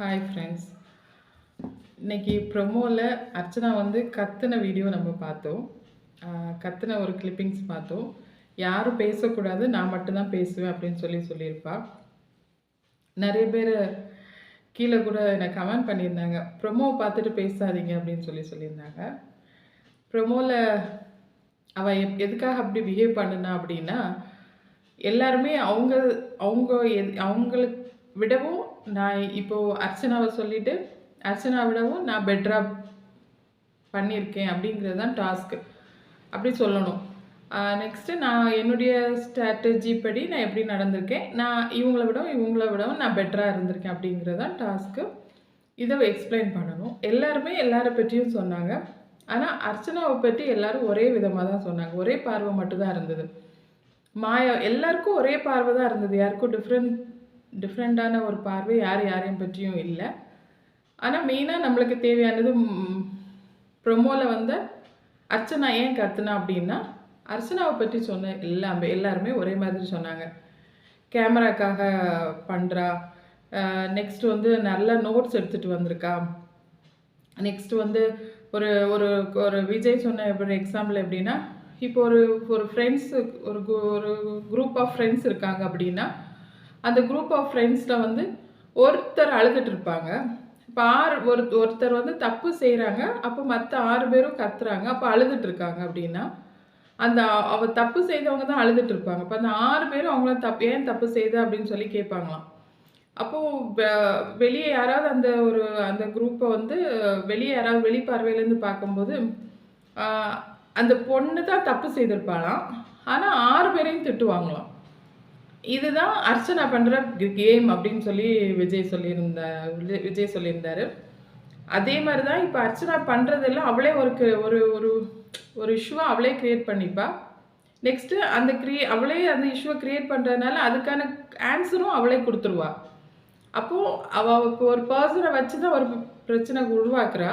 Hi friends. இன்னைக்கு ப்ரொமோவில் அர்ச்சனா வந்து கத்துன video நம்ம பார்த்தோம். கத்துன ஒரு கிளிப்பிங்ஸ் பார்த்தோம். யாரும் பேசக்கூடாது, நான் மட்டும்தான் பேசுவேன் அப்படின்னு சொல்லியிருப்பா. நிறைய பேர் கீழே கூட எனக்கு கமெண்ட் பண்ணியிருந்தாங்க, ப்ரொமோவை பார்த்துட்டு பேசாதீங்க அப்படின்னு சொல்லியிருந்தாங்க. ப்ரொமோவில் அவள் எதுக்காக அப்படி பிஹேவ் பண்ணுனா அப்படின்னா, எல்லாருமே அவங்க அவங்க அவங்களுக்கு விடவும் நான் இப்போது அர்ச்சனாவை சொல்லிவிட்டு அர்ச்சனா விடவும் நான் பெட்டராக பண்ணியிருக்கேன் அப்படிங்கிறது தான் டாஸ்க்கு அப்படி சொல்லணும். நெக்ஸ்ட்டு நான் என்னுடைய ஸ்ட்ராட்டஜி படி நான் எப்படி நடந்திருக்கேன், நான் இவங்கள விடவும் நான் பெட்டராக இருந்திருக்கேன் அப்படிங்கிறது தான் டாஸ்க்கு. இதை எக்ஸ்பிளைன் பண்ணணும். எல்லாருமே எல்லாரை பற்றியும் சொன்னாங்க. ஆனால் அர்ச்சனாவை பற்றி எல்லாரும் ஒரே விதமாக தான் சொன்னாங்க. ஒரே பார்வை மட்டும்தான் இருந்தது. மாயா எல்லாருக்கும் ஒரே பார்வை தான் இருந்தது. யாருக்கும் டிஃப்ரெண்ட்டான ஒரு பார்வை யாரையும் பற்றியும் இல்லை. ஆனால் மெயினாக நம்மளுக்கு தேவையானது ப்ரொமோவில் வந்து அர்ச்சனா ஏன் கத்துனா அப்படின்னா, அர்ச்சனாவை பற்றி சொன்ன எல்லாருமே ஒரே மாதிரி சொன்னாங்க. கேமராக்காக பண்ணுறா, நெக்ஸ்ட் வந்து நல்ல நோட்ஸ் எடுத்துகிட்டு வந்திருக்கா, நெக்ஸ்ட் வந்து ஒரு ஒரு ஒரு விஜய் சொன்ன ஒரு எக்ஸாம்பிள் எப்படின்னா, இப்போ ஒரு ஃப்ரெண்ட்ஸ் ஒரு குரூப் ஆஃப் ஃப்ரெண்ட்ஸ் இருக்காங்க அப்படின்னா, அந்த குரூப் ஆஃப் ஃப்ரெண்ட்ஸில் வந்து ஒருத்தர் அழுதுட்டு இருப்பாங்க. இப்போ ஒருத்தர் வந்து தப்பு செய்கிறாங்க, அப்போ மற்ற 6 பேரும் கத்துறாங்க, அப்போ அழுதுட்டு இருக்காங்க அப்படின்னா, அந்த தப்பு செய்தவங்க தான் அழுதுட்டு இருப்பாங்க. அப்போ அந்த 6 பேரும் அவங்கள ஏன் தப்பு செய்த அப்படின்னு சொல்லி கேட்பாங்களாம். அப்போது வெளியே யாராவது அந்த குரூப்பை வந்து வெளியே யாராவது வெளிப்பார்வையிலேருந்து பார்க்கும்போது அந்த பொண்ணு தான் தப்பு செய்திருப்பாளாம், ஆனால் 6 பேரையும் திட்டுவாங்களாம். இதுதான் அர்ச்சனா பண்ணுற கேம் அப்படின்னு சொல்லி விஜய் சொல்லியிருந்தார். அதே மாதிரி தான் இப்போ அர்ச்சனா பண்ணுறதெல்லாம் அவளே ஒரு ஒரு ஒரு இஷ்யூவை அவளே க்ரியேட் பண்ணிப்பா. நெக்ஸ்ட்டு அவளே அந்த இஷ்யூவை க்ரியேட் பண்ணுறதுனால அதுக்கான ஆன்சரும் அவளே கொடுத்துருவா. அப்போது அவள் இப்போ ஒரு பர்சனை வச்சு தான் ஒரு பிரச்சனை உருவாக்குறா.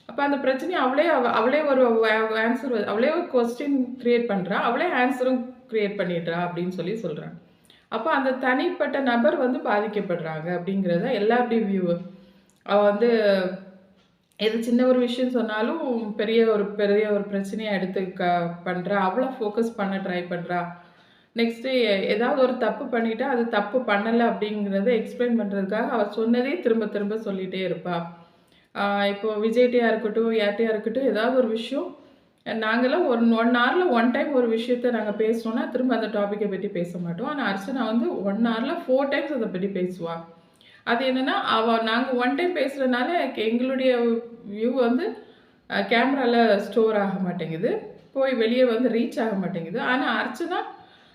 அப்போ அந்த பிரச்சனையை அவளே ஒரு ஆன்சர், அவளே ஒரு கொஸ்டின் க்ரியேட் பண்ணுறா, அவளே ஆன்சரும் க்ரியேட் பண்ணிடுறா அப்படின்னு சொல்கிறாங்க. அப்போ அந்த தனிப்பட்ட நபர் வந்து பாதிக்கப்படுறாங்க அப்படிங்கிறத எல்லாருடைய வியூ. அவள் வந்து எது சின்ன ஒரு விஷயம் சொன்னாலும் பெரிய ஒரு பிரச்சனையை எடுத்து பண்ணுறா, அவ்வளோ ஃபோக்கஸ் பண்ண ட்ரை பண்ணுறா. நெக்ஸ்ட்டு ஏதாவது ஒரு தப்பு பண்ணிட்டா அது தப்பு பண்ணலை அப்படிங்கிறத எக்ஸ்பிளைன் பண்ணுறதுக்காக அவள் சொன்னதே திரும்ப திரும்ப சொல்லிகிட்டே இருப்பாள். இப்போது விஜய்கிட்டையா இருக்கட்டும், யார்கிட்டையா இருக்கட்டும், ஏதாவது ஒரு விஷயம் நாங்களாம் ஒன் ஹவரில் ஒன் டைம் ஒரு விஷயத்த நாங்கள் பேசுனோன்னா திரும்ப அந்த டாப்பிக்கை பற்றி பேச மாட்டோம். ஆனால் அர்ச்சனா வந்து 1 ஹவரில் 4 டைம்ஸ் அதை பற்றி பேசுவாள். அது என்னென்னா நாங்கள் ஒன் டைம் பேசுகிறதுனால எங்களுடைய வியூ வந்து கேமராவில் ஸ்டோர் ஆக மாட்டேங்குது, போய் வெளியே வந்து ரீச் ஆக மாட்டேங்குது. ஆனால் அர்ச்சனா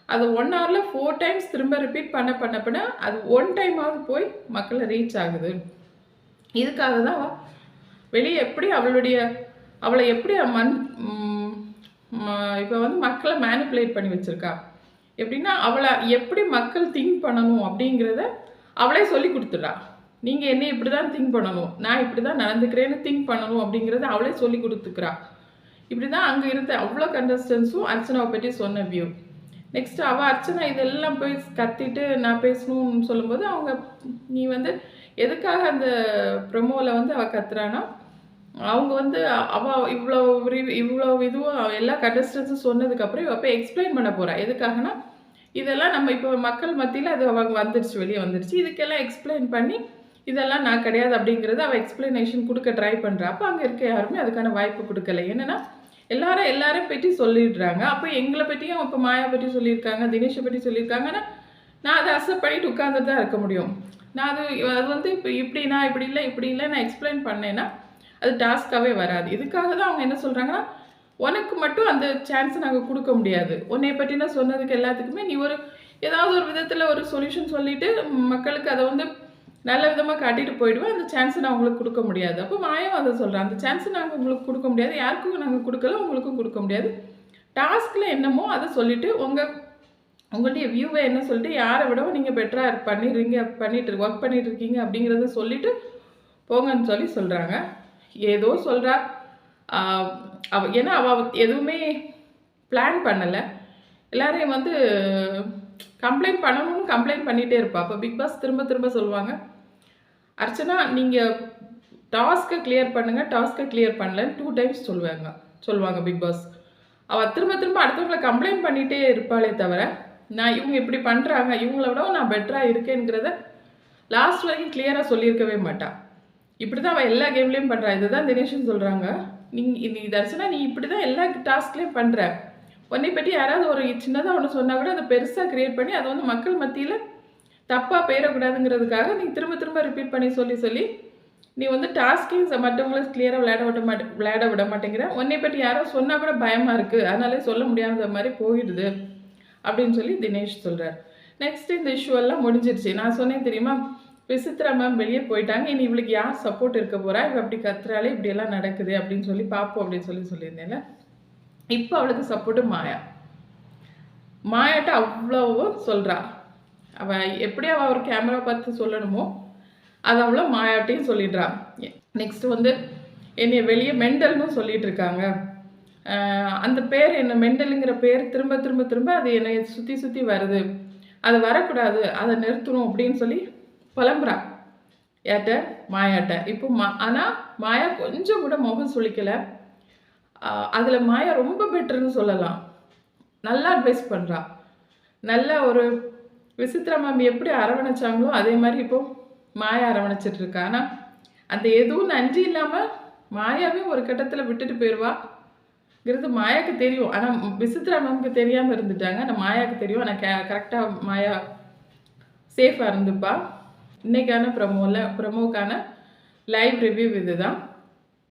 அது 1 ஹவரில் 4 டைம்ஸ் திரும்ப ரிப்பீட் பண்ண அது 1 டைமாவது போய் மக்களை ரீச் ஆகுது. இதுக்காக தான் வெளியே எப்படி அவளை எப்படி இப்போ வந்து மக்களை மேனிப்புலேட் பண்ணி வச்சுருக்கா. எப்படின்னா அவளை எப்படி மக்கள் திங்க் பண்ணணும் அப்படிங்கிறத அவளே சொல்லி கொடுத்துட்றா. நீங்கள் என்ன இப்படி தான் திங்க் பண்ணணும், நான் இப்படி தான் நடந்துக்கிறேன்னு திங்க் பண்ணணும் அப்படிங்கிறத அவளே சொல்லி கொடுத்துக்கிறா. இப்படி தான் அங்கே இருந்த அவ்வளோ கண்டஸ்டன்ஸும் அர்ச்சனாவை பற்றி சொன்ன வியூ. நெக்ஸ்ட் அர்ச்சனா இதெல்லாம் போய் கத்திட்டு நான் பேசணும்னு சொல்லும்போது நீ வந்து எதுக்காக அந்த ப்ரொமோவில் வந்து அவள் கத்துறான்னா, அவங்க வந்து இவ்வளோ இதுவும் எல்லா கண்டஸ்டன்ஸும் சொன்னதுக்கப்புறம் இவள் போய் எக்ஸ்பிளைன் பண்ண போகிறா. எதுக்காகனா, இதெல்லாம் நம்ம இப்போ மக்கள் மத்தியில் அது அவங்க வெளியே வந்துடுச்சு, இதுக்கெல்லாம் எக்ஸ்பிளைன் பண்ணி இதெல்லாம் நான் கிடையாது அப்படிங்கிறது அவள் எக்ஸ்பிளனேஷன் கொடுக்க ட்ரை பண்ணுறா. அப்போ அங்கே இருக்க யாருமே அதுக்கான வாய்ப்பு கொடுக்கல. என்னென்னா எல்லாரும் பற்றி சொல்லிடுறாங்க. அப்போ எங்களை பற்றியும் இப்போ மாயா பற்றி சொல்லியிருக்காங்க, தினேஷை பற்றி சொல்லியிருக்காங்க. ஆனால் நான் அதை அக்செப்ட் பண்ணிட்டு உட்கார்ந்துட்டு தான் இருக்க முடியும். நான் அது வந்து இப்போ இப்படி இல்லை நான் எக்ஸ்பிளைன் பண்ணேன்னா அது டாஸ்க்காகவே வராது. இதுக்காக தான் அவங்க என்ன சொல்கிறாங்கன்னா, உனக்கு மட்டும் அந்த சான்ஸை நாங்கள் கொடுக்க முடியாது. உன்னை பற்றி நான் சொன்னதுக்கு எல்லாத்துக்குமே நீ ஏதாவது ஒரு விதத்தில் ஒரு சொல்யூஷன் சொல்லிவிட்டு மக்களுக்கு அதை வந்து நல்ல விதமாக காட்டிட்டு போயிடுவேன். அந்த சான்ஸை நான் உங்களுக்கு கொடுக்க முடியாது. அப்போ மாயாவும் அதை சொல்கிறேன், அந்த சான்ஸை நாங்கள் உங்களுக்கு கொடுக்க முடியாது, யாருக்கும் நாங்கள் கொடுக்கல, உங்களுக்கும் கொடுக்க முடியாது. டாஸ்கில் என்னமோ அதை சொல்லிவிட்டு உங்களுடைய வியூவை என்ன சொல்லிட்டு யாரை விடவும் நீங்கள் பெட்டராக ஒர்க் பண்ணிட்டு இருக்கீங்க அப்படிங்கிறத சொல்லிவிட்டு போங்கன்னு சொல்கிறாங்க. ஏதோ சொல்கிறா. ஏன்னா அவள் எதுவுமே பிளான் பண்ணலை. எல்லாரையும் வந்து கம்ப்ளைண்ட் பண்ணணும்னு கம்ப்ளைண்ட் பண்ணிகிட்டே இருப்பாள். அப்போ பிக் பாஸ் திரும்ப திரும்ப சொல்லுவாங்க, அர்ச்சனா நீங்கள் டாஸ்க்கை கிளியர் பண்ணுங்கள், டாஸ்க்கை கிளியர் பண்ணலன்னு 2 டைம்ஸ் சொல்லுவாங்க பிக் பாஸ். அவள் திரும்ப திரும்ப அடுத்தவங்களை கம்ப்ளைண்ட் பண்ணிகிட்டே இருப்பாளே தவிர, நான் இவங்க இப்படி பண்ணுறாங்க, இவங்கள விட நான் பெட்டராக இருக்கேங்கிறத லாஸ்ட் வரைக்கும் கிளியராக சொல்லியிருக்கவே மாட்டாள். இப்படி தான் அவள் எல்லா கேம்லேயும் பண்ணுறா. இதுதான் தினேஷன் சொல்கிறாங்க, நீ தர்சனா நீ இப்படி தான் எல்லா டாஸ்க்லேயும் பண்ணுற. உன்னை பற்றி யாராவது ஒரு சின்னதாக ஒன்று சொன்னால் கூட அதை பெருசாக க்ரியேட் பண்ணி அதை வந்து மக்கள் மத்தியில் தப்பாக போயிடக்கூடாதுங்கிறதுக்காக நீ திரும்ப திரும்ப ரிப்பீட் பண்ணி சொல்லி நீ வந்து டாஸ்கையும் மற்றவங்கள கிளியராக விளையாட விட மாட்டேங்கிற. உன்னை பற்றி யாரோ சொன்னால் கூட பயமாக இருக்குது, அதனாலே சொல்ல முடியாத மாதிரி போயிடுது அப்படின்னு சொல்லி தினேஷ் சொல்கிறார். நெக்ஸ்ட் இந்த இஷ்யூ எல்லாம் முடிஞ்சிருச்சு. நான் சொன்னேன் தெரியுமா, விசித்ரா மேம் வெளியே போயிட்டாங்க, இனி இவளுக்கு யார் சப்போர்ட் இருக்க போகிறா, இவ அப்படி கத்துறாலே இப்படியெல்லாம் நடக்குது அப்படின்னு சொல்லி பார்ப்போம் அப்படின்னு சொல்லியிருந்தேன்ல. இப்போ அவளுக்கு சப்போர்ட்டு மாயாட்ட அவ்வளோ சொல்கிறா. அவள் எப்படி அவள் ஒரு கேமரா பார்த்து சொல்லணுமோ அது அவ்வளோ மாயாட்டையும் சொல்லிடுறா. நெக்ஸ்ட்டு வந்து என்னை வெளியே மெண்டல்னு சொல்லிட்டு இருக்காங்க. அந்த பேர் என்ன மெண்டலுங்கிற பேர் திரும்ப திரும்ப திரும்ப அது என்னை சுற்றி வருது, அது வரக்கூடாது, அதை நிறுத்தணும் அப்படின்னு சொல்லி புலம்புறா. யார்கிட்ட? மாயாட்ட. இப்போ ஆனால் மாயா கொஞ்சம் கூட முகம் சுளிக்கலை. அதில் மாயா ரொம்ப பெட்டர்னு சொல்லலாம். நல்லா அட்வைஸ் பண்ணுறா. நல்ல ஒரு விசித்ரா மேம் எப்படி அரவணைச்சாங்களோ அதே மாதிரி இப்போது மாயா அரவணைச்சிட்ருக்கா. ஆனால் அந்த எதுவும் நன்றி இல்லாமல் மாயாவே ஒரு கட்டத்தில் விட்டுட்டு போயிடுவாங்கிறது மாயாவுக்கு தெரியும். ஆனால் விசித்ரா மேம்க்கு தெரியாமல் இருந்துட்டாங்க. ஆனால் மாயாவுக்கு தெரியும். ஆனால் கரெக்டாக மாயா சேஃபாக இருந்துப்பா. இன்றைக்கான ப்ரமோவுக்கான லைவ் ரிவ்யூ இது தான்.